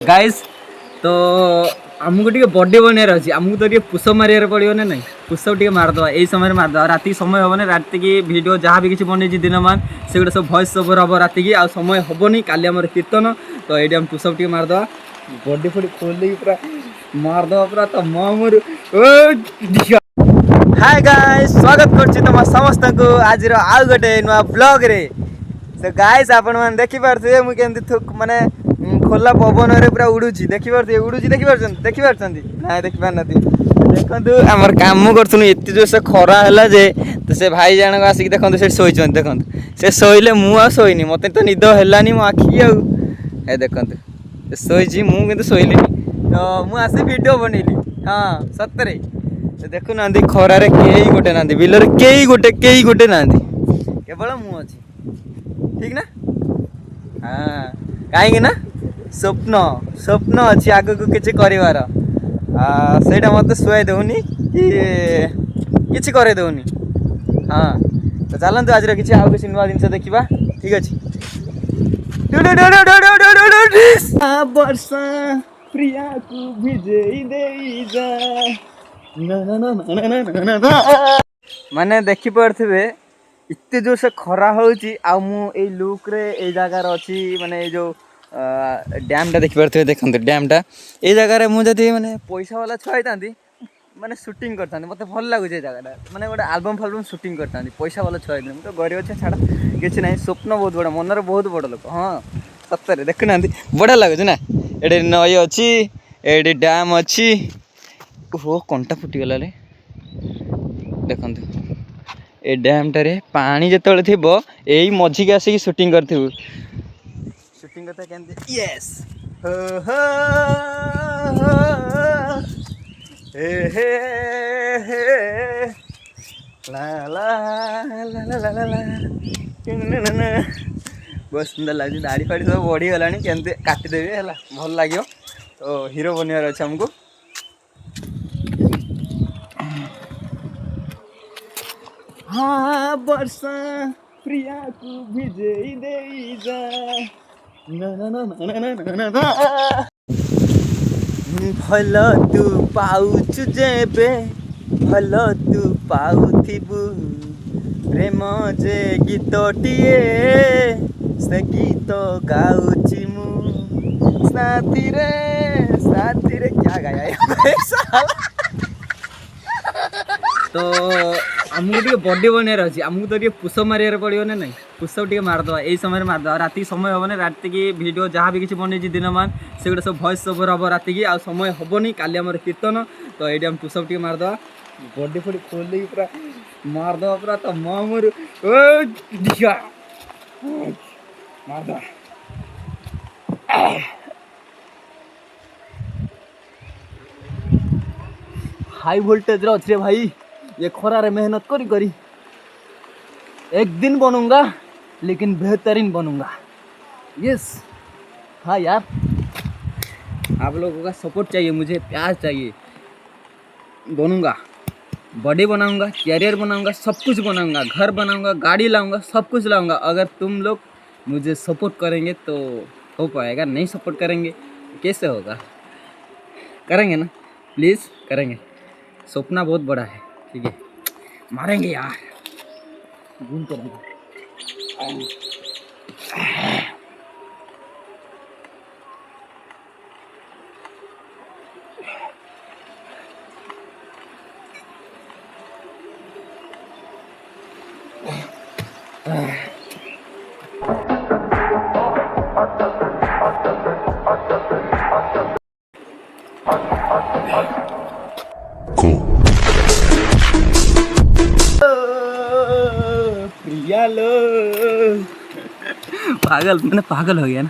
guys तो आमको टे बर्थडे बनार अच्छे आमको तो पुषप मारे पड़ो ना नहीं पुषप टे मारदे यही समय मारदे राति समय हेनी राति की वीडियो जहाँ भी किसी बन दिन मान से गुटा सब भॉइस ओवर हम राति की समय हेनी काली आम कीर्तन तो ये पुषप टे मारदे बर्थडे फटे खोल पूरा मारदे पूरा तो मर हाय गाइस स्वागत कर तुम समस्त को आज आउ गोटे नुआ ब्लॉग रे तो गाइस आपण मैंने देखिपे मुझे माने खोला पवन रे पूरा उड़ूची देखिपे उड़ूची देखिपार ना देखिपार देखु आमर काम करूँ एत जो से खरा है जे तो से भाई जनक आसिक देखते से शोच देखते से शोले मुईनी मत तो निद है मो आखि आए देखते शोची मुझे शोली तो मुझे वीडियो बनैली हाँ सतरे देखुना खरारे कई गोटे ना बिलर कई गोटे ना केवल मु अच्छी ठीक ना हाँ कहीं ना स्वप्न अच्छी आग को किसी कर मत शुआई दौनी कि करे दौनी हाँ तो चलते आज किसी आउ किसी नुआ जिन देखा ठीक अच्छे वर्षा प्रिया को भिजई दे जा माने देखी पारे इतने जो से खरा होची आ मु लुक रे ए जगार अच्छी माने जो डैम टा देखी पारे देखते डैम टा ये जगार मुझे माने पैसा वाला छुआ माने शूटिंग करता मत भल लगुच जगह माने गोटे आलबम फालबम शूटिंग करता पैसा वाला छुआ तो गरीब अच्छे छाड़ा किसी ना स्वप्न बहुत बड़ा मनर बहुत बड़ लोक हाँ सतरे देखुना बढ़िया लगुच ना ये नई अच्छी ये डैम अच्छी हो कंटा फुटीगला रे देखते ए डैम टारे पानी जिते थी यही मझी के आसिक शूटिंग करूँ शूटिंग करता केमती यस बहुत सुंदर लगे दाढ़ी फाड़ी सब बढ़ीगला केमती काटिदेवी है भल लगे तो हीरो बनवार अच्छे हमको हाँ वर्षा प्रिया को भिजई दे जा भल तू पाउछु जेबे भल तू पाउथिबु प्रेम जे गीतटिए से गीत गाउछि मु साथी रे क्या गाया तो आमको टे बर्थडे बनार अच्छे आमको तो पुषप मारे पड़ो ना नहीं पुषप टे मारदे यही समय मारदे राति समय हेनी राति की वीडियो जहाँ भी किसी बन दिन मान से गुटा सब भॉइस ओवर हम राति की समय हेनी काली आम कीर्तन तो ये पुषप टे मारदे बर्थडे फटे खोल पूरा मारदे पूरा तो मर मारदे हाई वोल्टेज अच्छे भाई ये खरारे मेहनत करी एक दिन बनूंगा लेकिन बेहतरीन बनूंगा यस हाँ यार आप लोगों का सपोर्ट चाहिए मुझे प्यार चाहिए बनूंगा बॉडी बनाऊंगा कैरियर बनाऊंगा सब कुछ बनाऊंगा घर बनाऊंगा गाड़ी लाऊंगा सब कुछ लाऊंगा अगर तुम लोग मुझे सपोर्ट करेंगे तो हो पाएगा नहीं सपोर्ट करेंगे कैसे होगा करेंगे ना प्लीज़ करेंगे सपना बहुत बड़ा है ठीक है मारेंगे यार घूम करेंगे प्रिया लो पागल मैंने पागल हो गया ना